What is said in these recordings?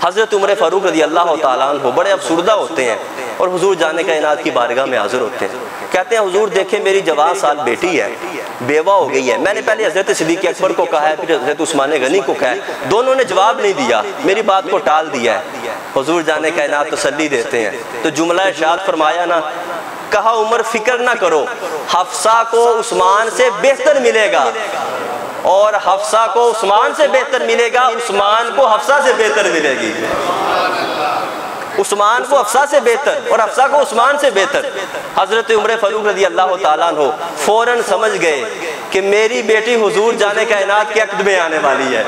हज़रत उमर फ़ारूक रज़ी अल्लाह ताला अन्हु बड़े अफसुर्दा होते हैं और हुजूर जाने कायनात की बारगाह में हाज़िर होते हैं। कहते हैं हुजूर देखें मेरी जवान साल बेटी है, बेवा हो गई है। मैंने पहले हज़रत सिद्दीक़ अकबर को कहा है, फिर हज़रत उस्मान गनी को कहा है, दोनों ने जवाब नहीं दिया, मेरी बात को टाल दिया है। हुजूर जाने कायनात तसल्ली देते हैं। तो जुमला इरशाद फरमाया ना, कहा उमर फिक्र ना करो, हफ्सा को उस्मान से बेहतर मिलेगा और हफ्सा को उस्मान से बेहतर मिलेगा, उस्मान को हफ्सा से बेहतर मिलेगी। उस्मान को हफ्सा से बेहतर और हफ्सा को उस्मान से बेहतर। हज़रत उमर फ़ारूक रज़ी अल्लाह ताला अन्हु फ़ौरन समझ गए कि मेरी बेटी हुजूर जाने कायनात के अक़द में आने वाली है।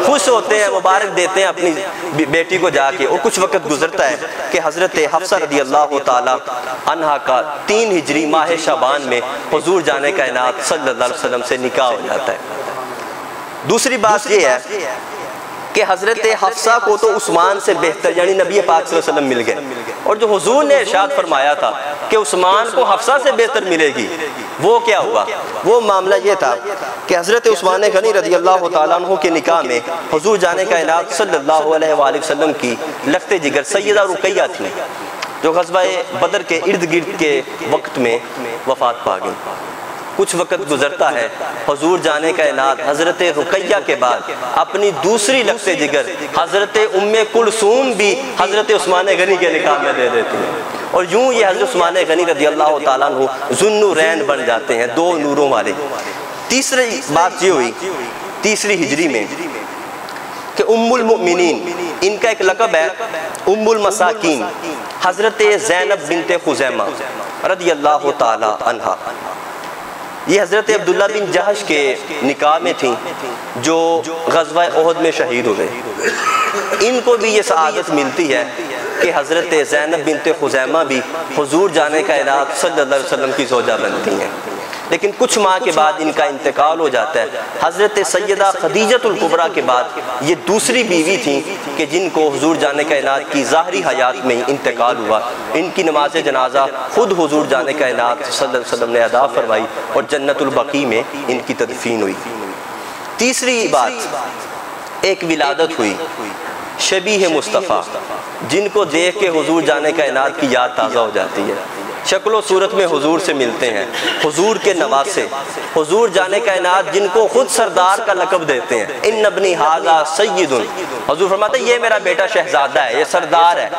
खुश होते हैं, मुबारक देते हैं अपनी बेटी को जाके। और कुछ वक्त गुजरता है कि हज़रत हफ्सा रज़ी अल्लाह ताला अन्हा का 3 हिजरी माह शाबान में हुजूर जाने कायनात सल्लल्लाहु अलैहि वसल्लम से निकाह हो जाता है। दूसरी बात यह है कि हज़रत हफ्सा को तो उस्मान से बेहतर यानी नबी पाक सल्लल्लाहु अलैहि वसल्लम मिल गए, और जो हुजूर ने इरशाद फरमाया था कि उस्मान को हफ्सा से बेहतर मिलेगी, वो क्या हुआ? वो मामला ये था कि हज़रत उस्मान गनी रज़ी अल्लाह ताला अन्हु के निकाह में हुजूर जाने कायनात सल्लल्लाहु अलैहि वसल्लम की लफ्ते जिगर सैयदा रुकैया थी, जो ग़ज़वा बदर के इर्द गिर्द के वक्त में वफ़ात पा गई। कुछ वक्त गुजरता है, हुजूर जाने कायनात हज़रत रुकैया के बाद अपनी दूसरी लफ्ते जिगर हज़रत उम्मे कुलसूम भी हज़रत उस्मान गनी के निकाह में दे देती हैं। और यूँ ये हज़रत उस्मान गनी रज़ी अल्लाह ताला अन्हु ज़ुन्नुरैन बन जाते हैं, 2 नूरों वाले। तीसरी बात ये हुई तीसरी हिजरी में कि उम्मुल मुमिनीन, इनका एक लक़ब है उम्मुल मसाकीन, हज़रत ज़ैनब बिनते खुज़ैमा रज़ी अल्लाह ताला अन्हा। ये हज़रत अब्दुल्ला बिन जहश के निकाह में थी, जो ग़ज़वा ओहद में शहीद हुए। इनको भी ये सआदत मिलती है कि हज़रत ज़ैनब बिनते खुज़ैमा भी हुजूर जाने कायनात सल्लल्लाहु अलैहि वसल्लम की ज़ौजा बनती हैं। लेकिन कुछ माह के बाद इनका इंतकाल हो जाता है। हज़रत सैयदा खदीजतुल कुबरा के बाद ये दूसरी बीवी थी कि जिनको हुजूर जाने कायनात की ज़ाहरी हयात में ही इंतकाल हुआ। इनकी नमाज जनाजा खुद हुजूर जाने कायनात सल्लल्लाहु अलैहि वसल्लम ने अदा फरमाई और जन्नतुल बकी में इनकी तदफीन हुई। तीसरी बात, एक विलादत हुई शबीह मुस्तफ़ा, जिनको देख के हुजूर जाने कायनात की याद ताज़ा हो जाती है। शक्ल सूरत में हुजूर से मिलते हैं, हुजूर के नवासे, हुजूर जाने कायनात जिनको खुद सरदार का लक़ब देते हैं, इन नबनी हाज़ा सय्यिदुन। हुजूर फरमाते हैं ये मेरा बेटा शहजादा है, ये सरदार है।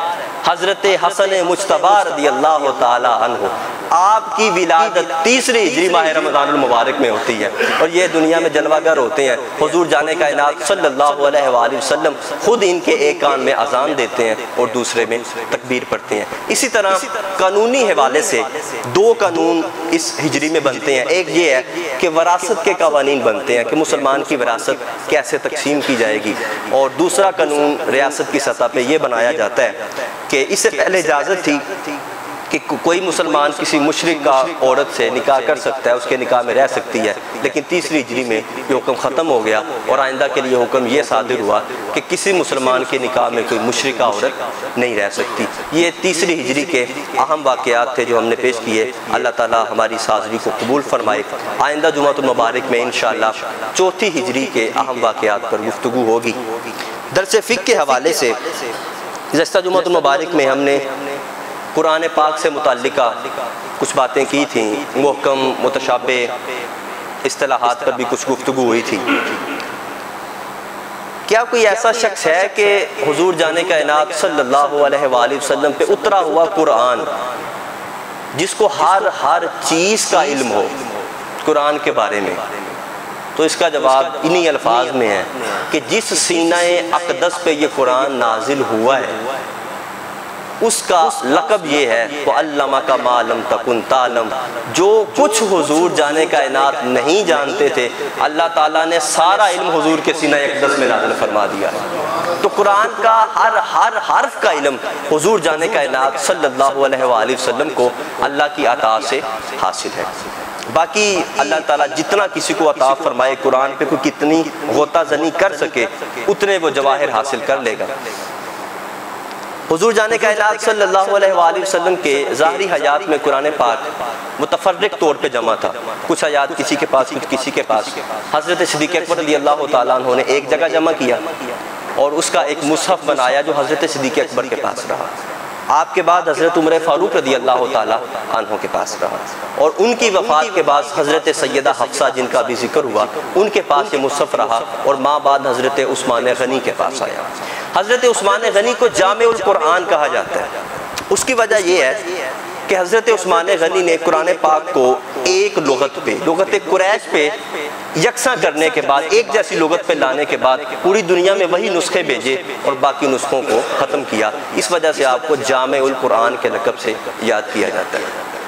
हज़रत हसन मुज्तबा रज़ी अल्लाह ताला अन्हु, आपकी विलादत तीसरी हिजरी माह रमज़ानुल मुबारक में होती है और ये दुनिया में जलवागर होते हैं। हुजूर जाने कायनात सल्लल्लाहु अलैहि वसल्लम खुद इनके एक कान में अजान देते हैं और दूसरे में तकबीर पढ़ते हैं। इसी तरह कानूनी हवाले से 2 कानून इस हिजरी में बनते हैं। एक ये है कि वरासत के कवानीन बनते हैं कि मुसलमान की विरासत कैसे तकसीम की जाएगी, और दूसरा कानून रियासत की सतह पे ये बनाया जाता है कि इससे पहले इजाज़त थी कि कोई मुसलमान किसी मुशरिक का औरत से निकाह कर सकता है, उसके निकाह में रह सकती है। लेकिन तीसरी हिजरी में ये हुक्म ख़त्म हो गया और आइंदा के लिए हुक्म ये सादिर हुआ कि किसी मुसलमान के निकाह में कोई मुशरिका औरत नहीं रह सकती। ये तीसरी हिजरी के अहम वाक़यात थे जो हमने पेश किए। अल्लाह ताला हमारी साजरी को कबूल फरमाए। आइंदा जुमातुल मुबारक में इंशाअल्लाह चौथी हिजरी के अहम वाक़यात पर गुफ्तगू होगी। दरस फ़िक़्ह के हवाले से गुज़श्ता जुमातुल मुबारक में हमने कुरान पाक से मुताल्लिका कुछ बातें की थी, मुहकम मुतशाबे इस्तिलाहात पर भी कुछ गुफ्तगू हुई थी। क्या कोई ऐसा शख्स है कि हुजूर जाने कायनात सल्लल्लाहु अलैहि वसल्लम पे उतरा हुआ कुरान जिसको हर चीज़ का इल्म हो कुरान के बारे में? तो इसका जवाब इन्हीं अल्फाज में है कि जिस सीनाए अक़दस पे ये कुरान नाजिल हुआ है उसका लक़ब ये है वो अल्लमा का मालम तकुन तालम। जो कुछ हुजूर जाने कायनात नहीं जानते थे अल्लाह ताला ने सारा इल्म हुजूर के सीना अक़दस में नाज़िल फरमा दिया। तो कुरान का हर हर्फ का इल्म हुजूर जाने कायनात सल्लल्लाहु अलैहि वसल्लम को अल्लाह की अता से हासिल है। बाकी अल्लाह ताला जितना किसी को अता फरमाए कुरान पे कोई कितनी गोता ज़नी कर सके उतने वो जवाहिर हासिल कर लेगा। हुजूर जाने कायनात सल्लल्लाहु अलैहि वसल्लम के ज़ाहरी हयात में कुरान पाक मुतफर्रिक तौर पे जमा था। कुछ आयात किसी के पास, कुछ किसी के पास। हज़रत सिद्दीक़ अकबर रज़ी अल्लाह ताला अन्हु ने एक जगह जमा किया, और उसका एक मुसहफ़ बनाया जो हज़रत सिद्दीक़ अकबर के पास रहा। आपके बाद हज़रत उमर फ़ारूक रज़ी अल्लाह ताला अन्हु के पास रहा, और उनकी वफ़ात के बाद हज़रत सैयदा हफ्सा जिनका भी जिक्र हुआ उनके पास ये मुसहफ़ रहा, और माँ बाद हज़रत उस्मान गनी के पास आया। हज़रत उस्मान गनी को जामिउल कुरान कहा जाता है। उसकी वजह यह है कि हज़रत उस्मान गनी ने कुरान पाक को एक लुगत पे, लुगत कुरैश पे यकसा करने के बाद, एक जैसी लुगत पे लाने के बाद पूरी दुनिया में वही नुस्खे भेजे और बाकी नुस्खों को ख़त्म किया। इस वजह से आपको जामिउल कुरान के लक़ब से याद किया जाता है।